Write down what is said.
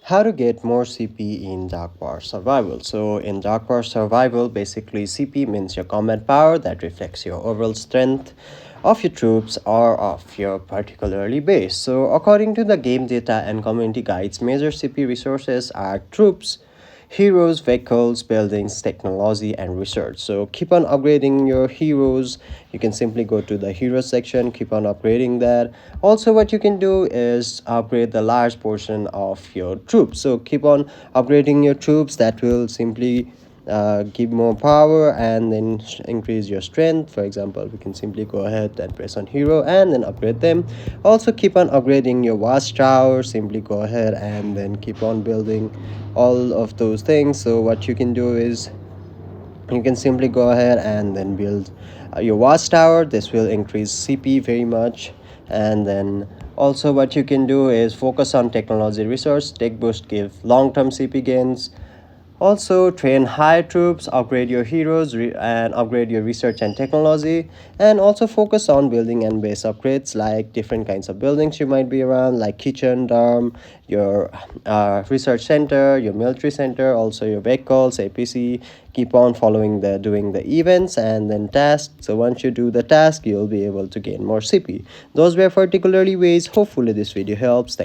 How to get more CP in Dark War Survival. So in Dark War Survival, basically CP means your combat power that reflects your overall strength of your troops or of your particularly base. So according to the game data and community guides, major CP resources are troops, heroes, vehicles, buildings, technology, and research. So keep on upgrading your heroes. You can simply go to the hero section, keep on upgrading that. Also, what you can do is upgrade the large portion of your troops. So keep on upgrading your troops. That will simply give more power and then increase your strength. For example, we can simply go ahead and press on hero and then upgrade them. Also keep on upgrading your watchtower. Simply go ahead and then keep on building all of those things. So what you can do is you can simply go ahead and then build your watchtower. This will increase CP very much. And then also what you can do is focus on technology research. Tech boost give long-term CP gains. Also, train high troops, upgrade your heroes, and upgrade your research and technology. And also focus on building and base upgrades like different kinds of buildings you might be around, like kitchen, dorm, your research center, your military center, also your vehicles, APC. Keep on following doing the events and then tasks. So once you do the task, you'll be able to gain more CP. Those were particularly ways. Hopefully this video helps.